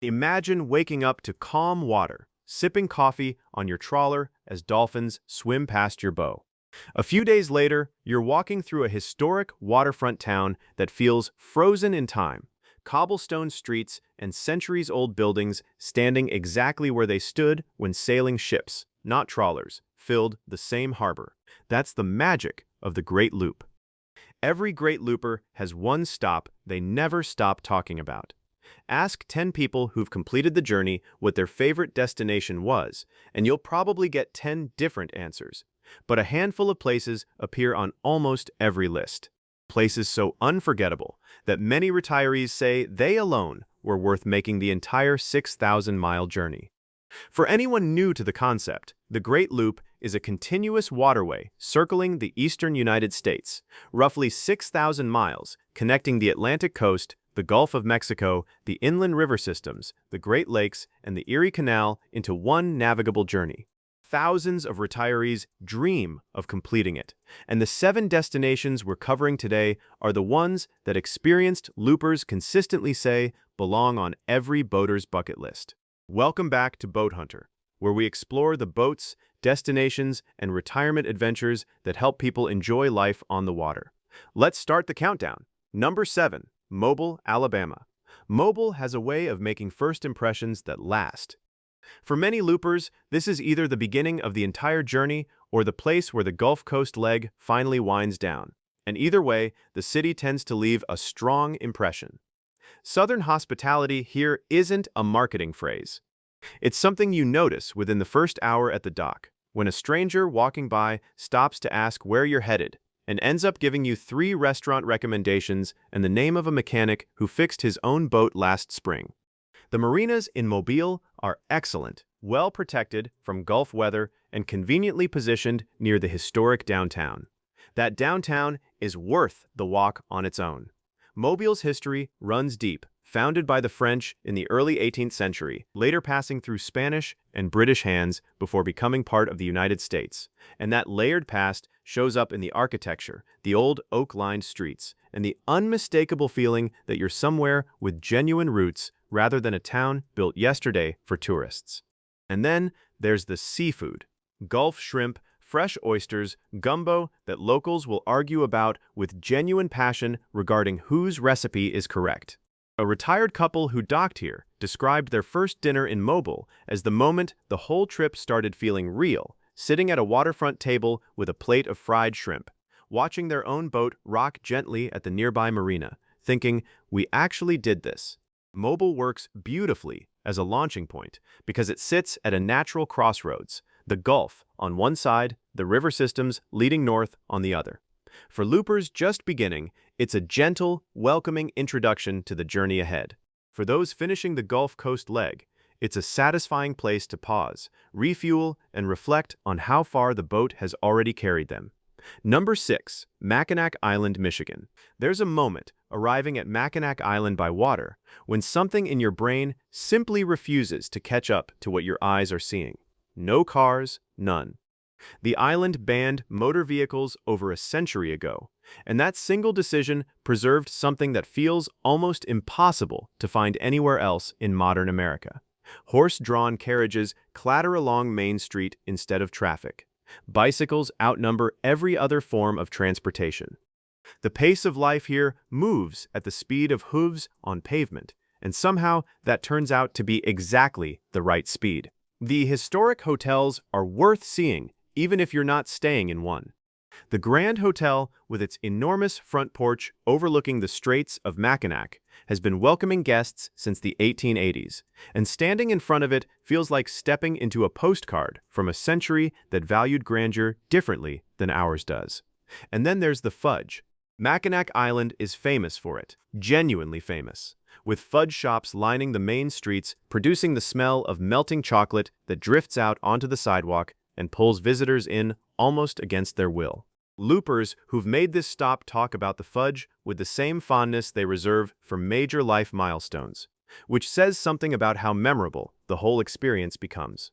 Imagine waking up to calm water, sipping coffee on your trawler as dolphins swim past your bow. A few days later, you're walking through a historic waterfront town that feels frozen in time. Cobblestone streets and centuries-old buildings standing exactly where they stood when sailing ships, not trawlers, filled the same harbor. That's the magic of the Great Loop. Every great looper has one stop they never stop talking about. Ask 10 people who've completed the journey what their favorite destination was, and you'll probably get 10 different answers. But a handful of places appear on almost every list. Places so unforgettable that many retirees say they alone were worth making the entire 6,000-mile journey. For anyone new to the concept, the Great Loop is a continuous waterway circling the eastern United States, roughly 6,000 miles, connecting the Atlantic coast, the Gulf of Mexico, the inland river systems, the Great Lakes, and the Erie Canal into one navigable journey. Thousands of retirees dream of completing it, and the 7 destinations we're covering today are the ones that experienced loopers consistently say belong on every boater's bucket list. Welcome back to Boat Hunter, where we explore the boats, destinations, and retirement adventures that help people enjoy life on the water. Let's start the countdown. Number 7. Mobile, Alabama. Mobile has a way of making first impressions that last. For many loopers, this is either the beginning of the entire journey or the place where the Gulf Coast leg finally winds down. And either way, the city tends to leave a strong impression. Southern hospitality here isn't a marketing phrase. It's something you notice within the first hour at the dock, when a stranger walking by stops to ask where you're headed and ends up giving you 3 restaurant recommendations and the name of a mechanic who fixed his own boat last spring. The marinas in Mobile are excellent, well protected from Gulf weather and conveniently positioned near the historic downtown. That downtown is worth the walk on its own. Mobile's history runs deep, founded by the French in the early 18th century, later passing through Spanish and British hands before becoming part of the United States. And that layered past shows up in the architecture, the old oak-lined streets, and the unmistakable feeling that you're somewhere with genuine roots rather than a town built yesterday for tourists. And then there's the seafood. Gulf shrimp, fresh oysters, gumbo that locals will argue about with genuine passion regarding whose recipe is correct. A retired couple who docked here described their first dinner in Mobile as the moment the whole trip started feeling real, sitting at a waterfront table with a plate of fried shrimp, watching their own boat rock gently at the nearby marina, thinking, we actually did this. Mobile works beautifully as a launching point because it sits at a natural crossroads, the Gulf on one side, the river systems leading north on the other. For loopers just beginning, it's a gentle, welcoming introduction to the journey ahead. For those finishing the Gulf Coast leg, it's a satisfying place to pause, refuel, and reflect on how far the boat has already carried them. Number 6. Mackinac Island, Michigan. There's a moment arriving at Mackinac Island by water when something in your brain simply refuses to catch up to what your eyes are seeing. No cars, none. The island banned motor vehicles over a century ago, and that single decision preserved something that feels almost impossible to find anywhere else in modern America. Horse-drawn carriages clatter along Main Street instead of traffic. Bicycles outnumber every other form of transportation. The pace of life here moves at the speed of hooves on pavement, and somehow that turns out to be exactly the right speed. The historic hotels are worth seeing, even if you're not staying in one. The Grand Hotel, with its enormous front porch overlooking the Straits of Mackinac, has been welcoming guests since the 1880s, and standing in front of it feels like stepping into a postcard from a century that valued grandeur differently than ours does. And then there's the fudge. Mackinac Island is famous for it, genuinely famous, with fudge shops lining the main streets, producing the smell of melting chocolate that drifts out onto the sidewalk and pulls visitors in almost against their will. Loopers who've made this stop talk about the fudge with the same fondness they reserve for major life milestones, which says something about how memorable the whole experience becomes.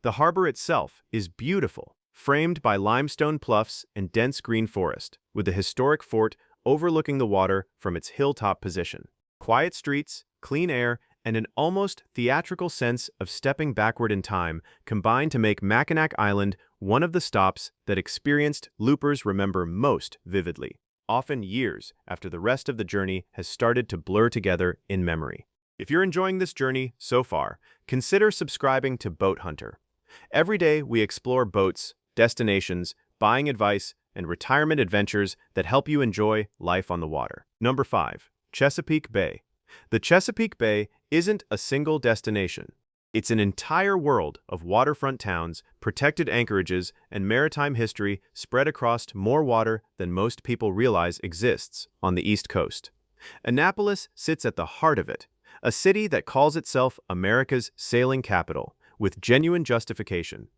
The harbor itself is beautiful, framed by limestone bluffs and dense green forest, with the historic fort overlooking the water from its hilltop position. Quiet streets, clean air, and an almost theatrical sense of stepping backward in time combine to make Mackinac Island one of the stops that experienced loopers remember most vividly, often years after the rest of the journey has started to blur together in memory. If you're enjoying this journey so far, consider subscribing to Boat Hunter. Every day we explore boats, destinations, buying advice, and retirement adventures that help you enjoy life on the water. Number 5. Chesapeake Bay. The Chesapeake Bay isn't a single destination. It's an entire world of waterfront towns, protected anchorages, and maritime history spread across more water than most people realize exists on the East Coast. Annapolis sits at the heart of it, a city that calls itself America's sailing capital, with genuine justification.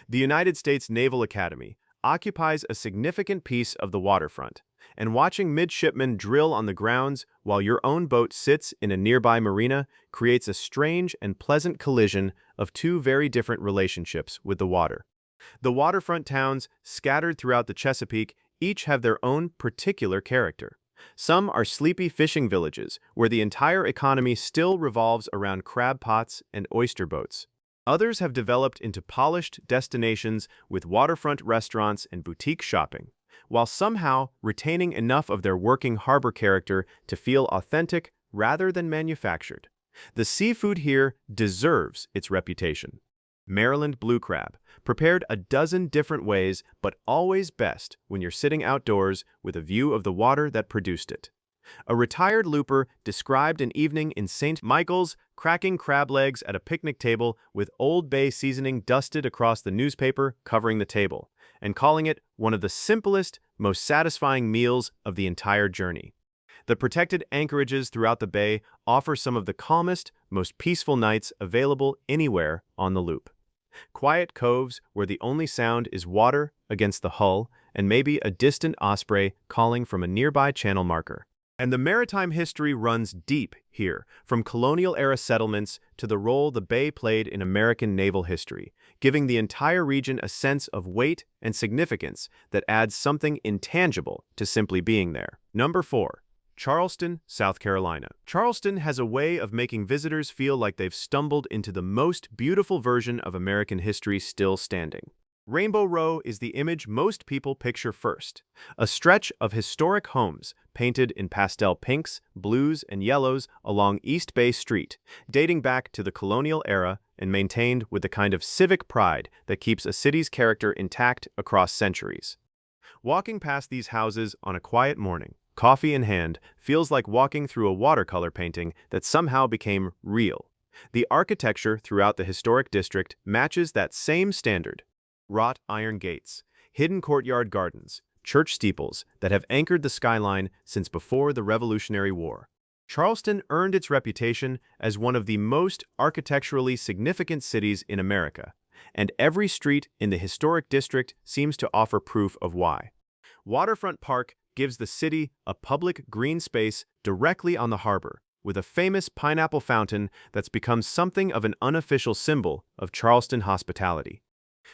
The United States Naval Academy occupies a significant piece of the waterfront, and watching midshipmen drill on the grounds while your own boat sits in a nearby marina creates a strange and pleasant collision of two very different relationships with the water. The waterfront towns scattered throughout the Chesapeake each have their own particular character. Some are sleepy fishing villages where the entire economy still revolves around crab pots and oyster boats. Others have developed into polished destinations with waterfront restaurants and boutique shopping, while somehow retaining enough of their working harbor character to feel authentic rather than manufactured. The seafood here deserves its reputation. Maryland blue crab, prepared a dozen different ways, but always best when you're sitting outdoors with a view of the water that produced it. A retired looper described an evening in St. Michael's cracking crab legs at a picnic table with Old Bay seasoning dusted across the newspaper covering the table, and calling it one of the simplest, most satisfying meals of the entire journey. The protected anchorages throughout the bay offer some of the calmest, most peaceful nights available anywhere on the loop. Quiet coves where the only sound is water against the hull and maybe a distant osprey calling from a nearby channel marker. And the maritime history runs deep here, from colonial-era settlements to the role the Bay played in American naval history, giving the entire region a sense of weight and significance that adds something intangible to simply being there. Number 4. Charleston, South Carolina. Charleston has a way of making visitors feel like they've stumbled into the most beautiful version of American history still standing. Rainbow Row is the image most people picture first, a stretch of historic homes painted in pastel pinks, blues, and yellows along East Bay Street, dating back to the colonial era and maintained with the kind of civic pride that keeps a city's character intact across centuries. Walking past these houses on a quiet morning, coffee in hand, feels like walking through a watercolor painting that somehow became real. The architecture throughout the historic district matches that same standard. Wrought iron gates, hidden courtyard gardens, church steeples that have anchored the skyline since before the Revolutionary War. Charleston earned its reputation as one of the most architecturally significant cities in America, and every street in the historic district seems to offer proof of why. Waterfront Park gives the city a public green space directly on the harbor, with a famous pineapple fountain that's become something of an unofficial symbol of Charleston hospitality.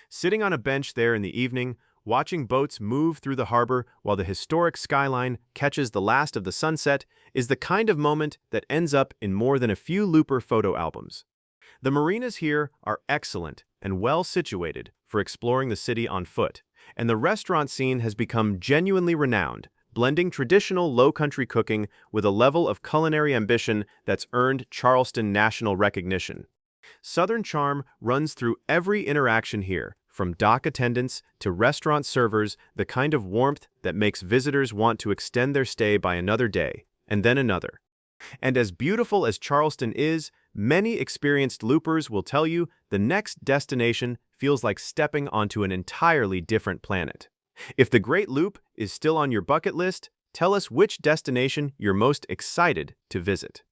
Sitting on a bench there in the evening, watching boats move through the harbor while the historic skyline catches the last of the sunset is the kind of moment that ends up in more than a few looper photo albums. The marinas here are excellent and well situated for exploring the city on foot, and the restaurant scene has become genuinely renowned, blending traditional low-country cooking with a level of culinary ambition that's earned Charleston national recognition. Southern charm runs through every interaction here, from dock attendants to restaurant servers, the kind of warmth that makes visitors want to extend their stay by another day, and then another. And as beautiful as Charleston is, many experienced loopers will tell you the next destination feels like stepping onto an entirely different planet. If the Great Loop is still on your bucket list, tell us which destination you're most excited to visit.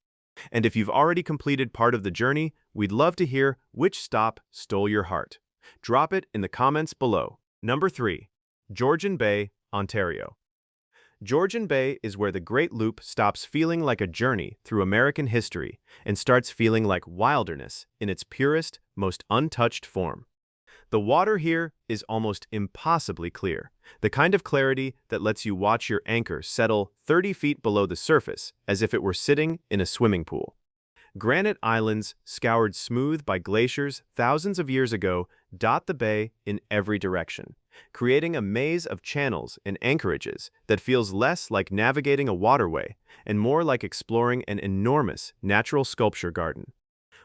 And if you've already completed part of the journey, we'd love to hear which stop stole your heart. Drop it in the comments below. Number 3. Georgian Bay, Ontario. Georgian Bay is where the Great Loop stops feeling like a journey through American history and starts feeling like wilderness in its purest, most untouched form. The water here is almost impossibly clear, the kind of clarity that lets you watch your anchor settle 30 feet below the surface as if it were sitting in a swimming pool. Granite islands, scoured smooth by glaciers thousands of years ago, dot the bay in every direction, creating a maze of channels and anchorages that feels less like navigating a waterway and more like exploring an enormous natural sculpture garden.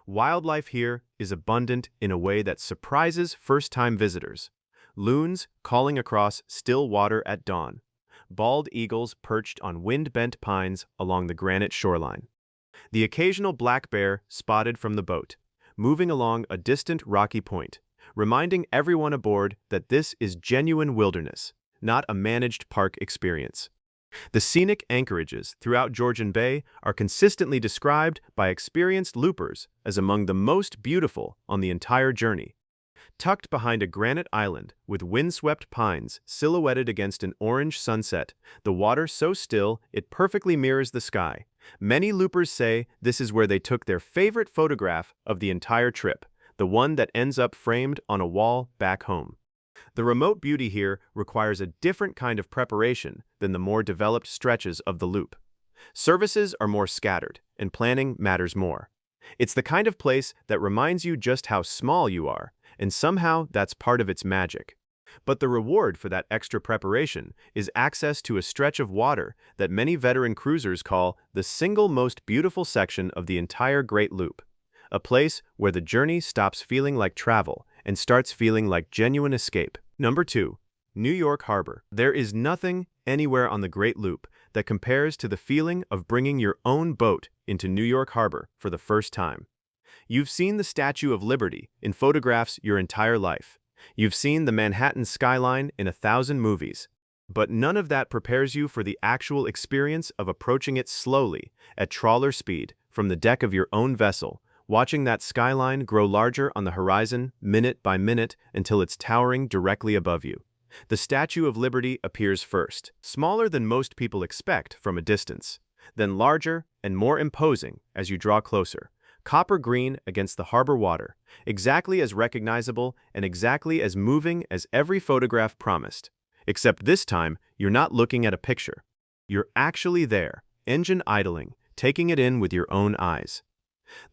Wildlife here is abundant in a way that surprises first-time visitors. Loons calling across still water at dawn. Bald eagles perched on wind-bent pines along the granite shoreline. The occasional black bear spotted from the boat, moving along a distant rocky point, reminding everyone aboard that this is genuine wilderness, not a managed park experience. The scenic anchorages throughout Georgian Bay are consistently described by experienced loopers as among the most beautiful on the entire journey. Tucked behind a granite island with windswept pines silhouetted against an orange sunset, the water so still it perfectly mirrors the sky. Many loopers say this is where they took their favorite photograph of the entire trip, the one that ends up framed on a wall back home. The remote beauty here requires a different kind of preparation than the more developed stretches of the loop. Services are more scattered, and planning matters more. It's the kind of place that reminds you just how small you are, and somehow that's part of its magic. But the reward for that extra preparation is access to a stretch of water that many veteran cruisers call the single most beautiful section of the entire Great Loop. A place where the journey stops feeling like travel and starts feeling like genuine escape. Number 2. New York Harbor. There is nothing anywhere on the Great Loop that compares to the feeling of bringing your own boat into New York Harbor for the first time. You've seen the Statue of Liberty in photographs your entire life. You've seen the Manhattan skyline in 1,000 movies. But none of that prepares you for the actual experience of approaching it slowly, at trawler speed, from the deck of your own vessel, watching that skyline grow larger on the horizon minute by minute until it's towering directly above you. The Statue of Liberty appears first, smaller than most people expect from a distance, then larger and more imposing as you draw closer. Copper green against the harbor water, exactly as recognizable and exactly as moving as every photograph promised. Except this time, you're not looking at a picture. You're actually there, engine idling, taking it in with your own eyes.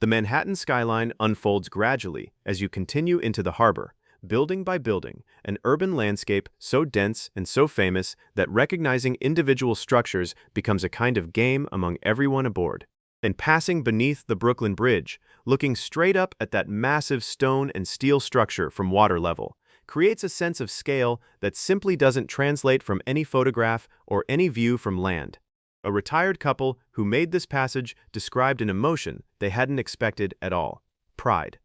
The Manhattan skyline unfolds gradually as you continue into the harbor, building by building, an urban landscape so dense and so famous that recognizing individual structures becomes a kind of game among everyone aboard. And passing beneath the Brooklyn Bridge, looking straight up at that massive stone and steel structure from water level, creates a sense of scale that simply doesn't translate from any photograph or any view from land. A retired couple who made this passage described an emotion they hadn't expected at all: pride.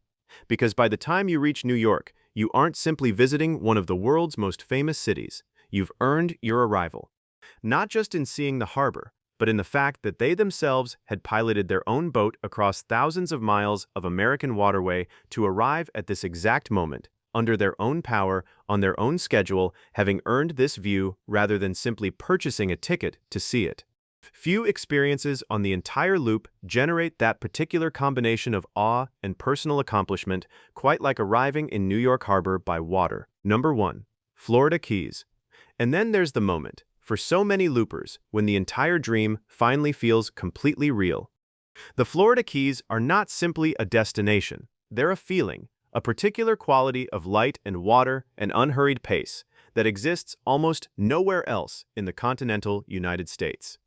Because by the time you reach New York, you aren't simply visiting one of the world's most famous cities. You've earned your arrival. Not just in seeing the harbor, but in the fact that they themselves had piloted their own boat across thousands of miles of American waterway to arrive at this exact moment, under their own power, on their own schedule, having earned this view rather than simply purchasing a ticket to see it. Few experiences on the entire loop generate that particular combination of awe and personal accomplishment quite like arriving in New York Harbor by water. Number 1. Florida Keys. And then there's the moment, for so many loopers, when the entire dream finally feels completely real. The Florida Keys are not simply a destination. They're a feeling, a particular quality of light and water and unhurried pace that exists almost nowhere else in the continental United States.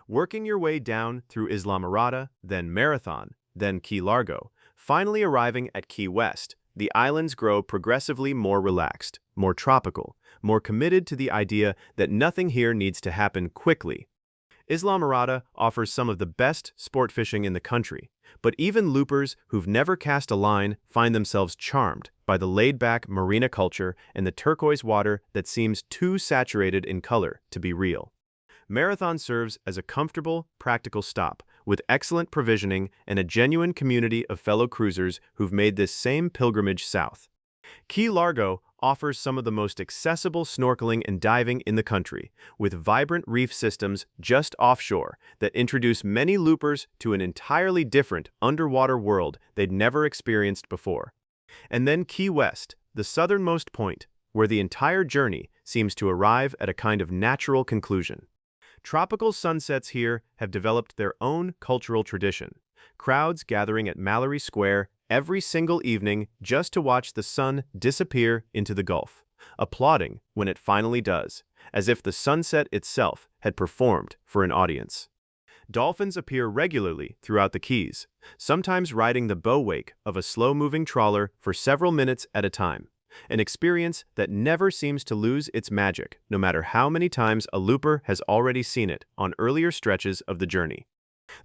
Working your way down through Islamorada, then Marathon, then Key Largo, finally arriving at Key West, the islands grow progressively more relaxed, more tropical, more committed to the idea that nothing here needs to happen quickly. Islamorada offers some of the best sport fishing in the country, but even loopers who've never cast a line find themselves charmed by the laid-back marina culture and the turquoise water that seems too saturated in color to be real. Marathon serves as a comfortable, practical stop, with excellent provisioning and a genuine community of fellow cruisers who've made this same pilgrimage south. Key Largo offers some of the most accessible snorkeling and diving in the country, with vibrant reef systems just offshore that introduce many loopers to an entirely different underwater world they'd never experienced before. And then Key West, the southernmost point, where the entire journey seems to arrive at a kind of natural conclusion. Tropical sunsets here have developed their own cultural tradition, crowds gathering at Mallory Square every single evening just to watch the sun disappear into the Gulf, applauding when it finally does, as if the sunset itself had performed for an audience. Dolphins appear regularly throughout the Keys, sometimes riding the bow wake of a slow-moving trawler for several minutes at a time, an experience that never seems to lose its magic, no matter how many times a looper has already seen it on earlier stretches of the journey.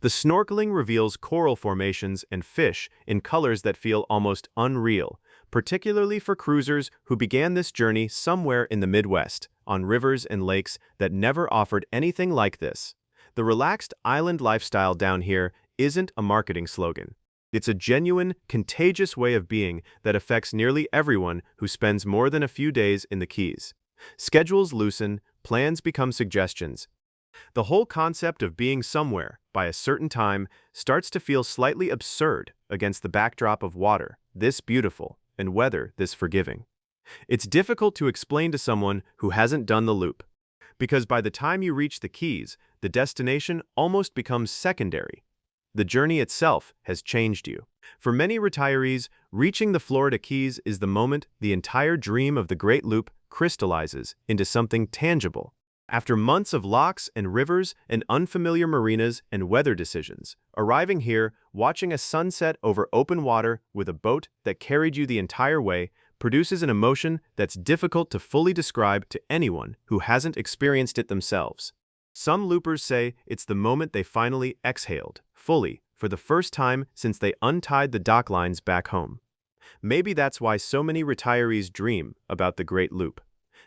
The snorkeling reveals coral formations and fish in colors that feel almost unreal, particularly for cruisers who began this journey somewhere in the Midwest, on rivers and lakes that never offered anything like this. The relaxed island lifestyle down here isn't a marketing slogan. It's a genuine, contagious way of being that affects nearly everyone who spends more than a few days in the Keys. Schedules loosen, plans become suggestions. The whole concept of being somewhere by a certain time starts to feel slightly absurd against the backdrop of water this beautiful and weather this forgiving. It's difficult to explain to someone who hasn't done the loop, because by the time you reach the Keys, the destination almost becomes secondary. The journey itself has changed you. For many retirees, reaching the Florida Keys is the moment the entire dream of the Great Loop crystallizes into something tangible. After months of locks and rivers and unfamiliar marinas and weather decisions, arriving here, watching a sunset over open water with a boat that carried you the entire way produces an emotion that's difficult to fully describe to anyone who hasn't experienced it themselves. Some loopers say it's the moment they finally exhaled, fully, for the first time since they untied the dock lines back home. Maybe that's why so many retirees dream about the Great Loop.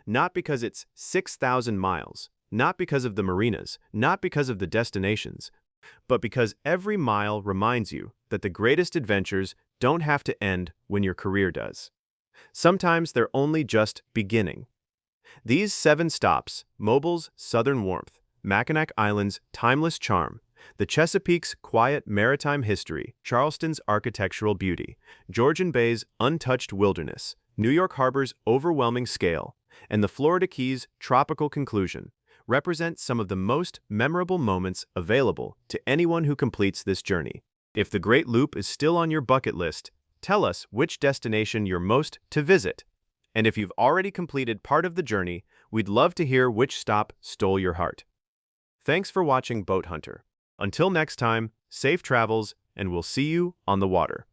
Not because it's 6,000 miles, not because of the marinas, not because of the destinations, but because every mile reminds you that the greatest adventures don't have to end when your career does. Sometimes they're only just beginning. These 7 stops, Mobile's southern warmth, Mackinac Island's timeless charm, the Chesapeake's quiet maritime history, Charleston's architectural beauty, Georgian Bay's untouched wilderness, New York Harbor's overwhelming scale, and the Florida Keys' tropical conclusion, represent some of the most memorable moments available to anyone who completes this journey. If the Great Loop is still on your bucket list, tell us which destination you're most to visit. And if you've already completed part of the journey, we'd love to hear which stop stole your heart. Thanks for watching Boat Hunter. Until next time, safe travels, and we'll see you on the water.